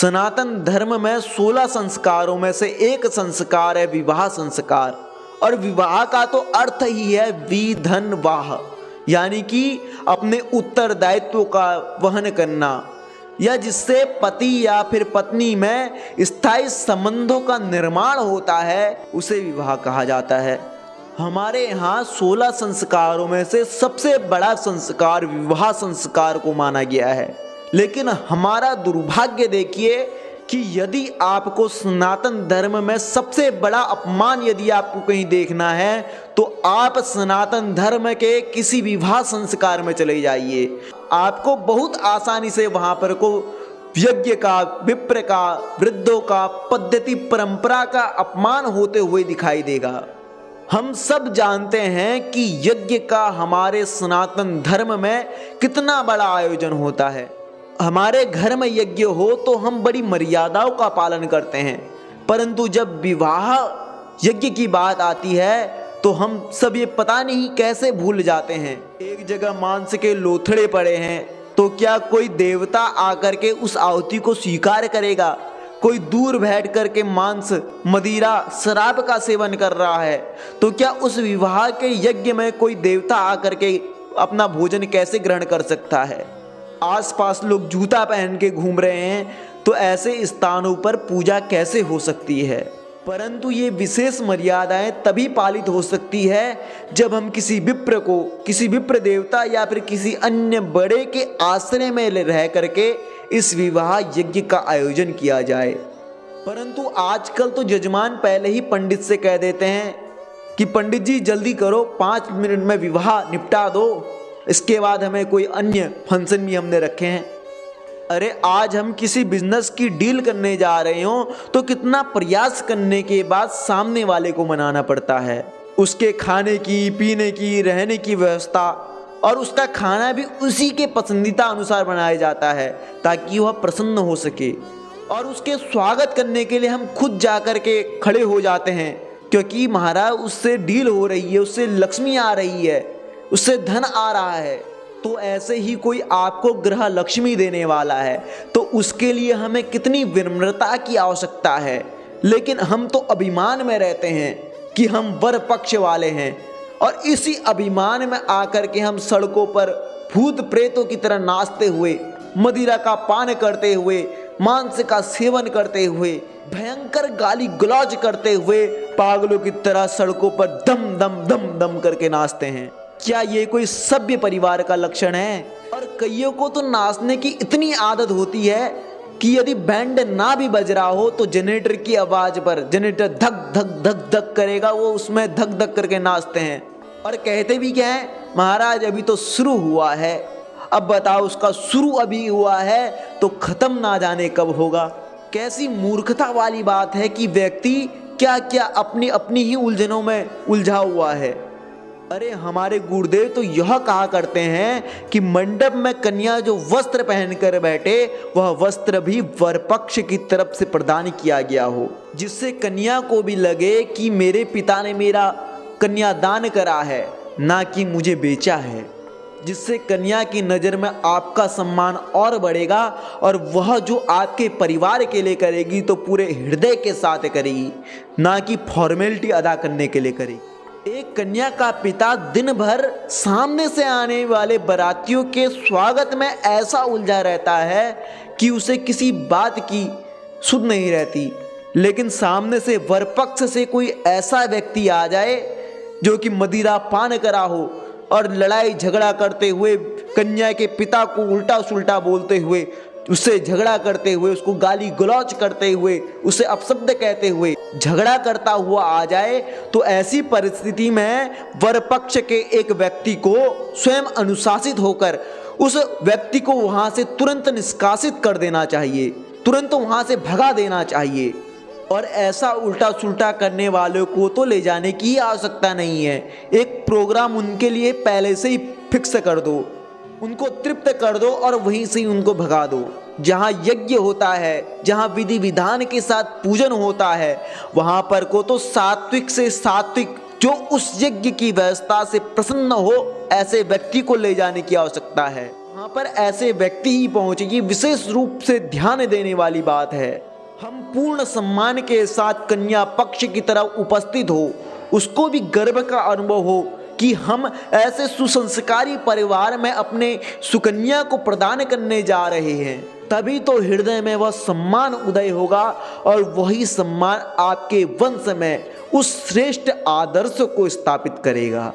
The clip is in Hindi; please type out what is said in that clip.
सनातन धर्म में 16 संस्कारों में से एक संस्कार है विवाह संस्कार। और विवाह का तो अर्थ ही है विधन वाह, यानी कि अपने उत्तरदायित्व का वहन करना, या जिससे पति या फिर पत्नी में स्थायी संबंधों का निर्माण होता है, उसे विवाह कहा जाता है। हमारे यहाँ 16 संस्कारों में से सबसे बड़ा संस्कार विवाह संस्कार को माना गया है। लेकिन हमारा दुर्भाग्य देखिए कि यदि आपको सनातन धर्म में सबसे बड़ा अपमान यदि आपको कहीं देखना है तो आप सनातन धर्म के किसी विवाह संस्कार में चले जाइए। आपको बहुत आसानी से वहां पर को यज्ञ का, विप्र का, वृद्धों का, पद्धति परंपरा का अपमान होते हुए दिखाई देगा। हम सब जानते हैं कि यज्ञ का हमारे सनातन धर्म में कितना बड़ा आयोजन होता है। हमारे घर में यज्ञ हो तो हम बड़ी मर्यादाओं का पालन करते हैं, परंतु जब विवाह यज्ञ की बात आती है तो हम सब ये पता नहीं कैसे भूल जाते हैं। एक जगह मांस के लोथड़े पड़े हैं तो क्या कोई देवता आकर के उस आहुति को स्वीकार करेगा? कोई दूर बैठ कर के मांस, मदिरा, शराब का सेवन कर रहा है तो क्या उस विवाह के यज्ञ में कोई देवता आकर के अपना भोजन कैसे ग्रहण कर सकता है? आसपास लोग जूता पहन के घूम रहे हैं तो ऐसे स्थानों पर पूजा कैसे हो सकती है? परंतु ये विशेष मर्यादाएं तभी पालित हो सकती है जब हम किसी विप्र को, किसी विप्र देवता या फिर किसी अन्य बड़े के आश्रय में रह करके इस विवाह यज्ञ का आयोजन किया जाए। परंतु आजकल तो जजमान पहले ही पंडित से कह देते हैं कि पंडित जी जल्दी करो, 5 मिनट में विवाह निपटा दो, इसके बाद हमें कोई अन्य फंक्शन भी हमने रखे हैं। अरे आज हम किसी बिजनेस की डील करने जा रहे हो तो कितना प्रयास करने के बाद सामने वाले को मनाना पड़ता है। उसके खाने की, पीने की, रहने की व्यवस्था और उसका खाना भी उसी के पसंदीदा अनुसार बनाया जाता है ताकि वह प्रसन्न हो सके। और उसके स्वागत करने के लिए हम खुद जा कर के खड़े हो जाते हैं, क्योंकि महाराज उससे डील हो रही है, उससे लक्ष्मी आ रही है, उससे धन आ रहा है। तो ऐसे ही कोई आपको ग्रह लक्ष्मी देने वाला है तो उसके लिए हमें कितनी विनम्रता की आवश्यकता है। लेकिन हम तो अभिमान में रहते हैं कि हम वर पक्ष वाले हैं, और इसी अभिमान में आकर के हम सड़कों पर भूत प्रेतों की तरह नाचते हुए, मदिरा का पान करते हुए, मांस का सेवन करते हुए, भयंकर गाली गलौज करते हुए पागलों की तरह सड़कों पर दम दम दम दम करके नाचते हैं। क्या ये कोई सभ्य परिवार का लक्षण है? और कईयों को तो नाचने की इतनी आदत होती है कि यदि बैंड ना भी बज रहा हो तो जनरेटर की आवाज पर जनरेटर धक धक धक धक करेगा, वो उसमें धक धक करके नाचते हैं। और कहते भी क्या है, महाराज अभी तो शुरू हुआ है। अब बताओ, उसका शुरू अभी हुआ है तो खत्म ना जाने कब होगा। कैसी मूर्खता वाली बात है कि व्यक्ति क्या क्या अपनी अपनी ही उलझनों में उलझा हुआ है। अरे हमारे गुरुदेव तो यह कहा करते हैं कि मंडप में कन्या जो वस्त्र पहनकर बैठे वह वस्त्र भी वर पक्ष की तरफ से प्रदान किया गया हो, जिससे कन्या को भी लगे कि मेरे पिता ने मेरा कन्यादान करा है, ना कि मुझे बेचा है। जिससे कन्या की नज़र में आपका सम्मान और बढ़ेगा और वह जो आपके परिवार के लिए करेगी तो पूरे हृदय के साथ करेगी, ना कि फॉर्मेलिटी अदा करने के लिए करेगी। एक कन्या का पिता दिन भर सामने से आने वाले बारातियों के स्वागत में ऐसा उलझा रहता है कि उसे किसी बात की सुध नहीं रहती, लेकिन सामने से वर पक्ष से कोई ऐसा व्यक्ति आ जाए जो कि मदिरा पान करा हो और लड़ाई झगड़ा करते हुए, कन्या के पिता को उल्टा सुल्टा बोलते हुए, उससे झगड़ा करते हुए, उसको गाली गलौज करते हुए, उसे अपशब्द कहते हुए झगड़ा करता हुआ आ जाए, तो ऐसी परिस्थिति में वर पक्ष के एक व्यक्ति को स्वयं अनुशासित होकर उस व्यक्ति को वहां से तुरंत निष्कासित कर देना चाहिए, तुरंत वहां से भगा देना चाहिए। और ऐसा उल्टा सुल्टा करने वालों को तो ले जाने की आवश्यकता नहीं है। एक प्रोग्राम उनके लिए पहले से ही फिक्स कर दो, उनको तृप्त कर दो और वहीं से ही उनको भगा दो। जहाँ यज्ञ होता है, जहाँ विधि विधान के साथ पूजन होता है, वहाँ पर को तो सात्विक से सात्विक जो उस यज्ञ की व्यवस्था से प्रसन्न हो ऐसे व्यक्ति को ले जाने की आवश्यकता है। वहाँ पर ऐसे व्यक्ति ही पहुँचेगी। विशेष रूप से ध्यान देने वाली बात है, हम पूर्ण सम्मान के साथ कन्या पक्ष की तरफ उपस्थित हो, उसको भी गर्व का अनुभव हो कि हम ऐसे सुसंस्कारी परिवार में अपने सुकन्या को प्रदान करने जा रहे हैं। तभी तो हृदय में वह सम्मान उदय होगा और वही सम्मान आपके वंश में उस श्रेष्ठ आदर्श को स्थापित करेगा।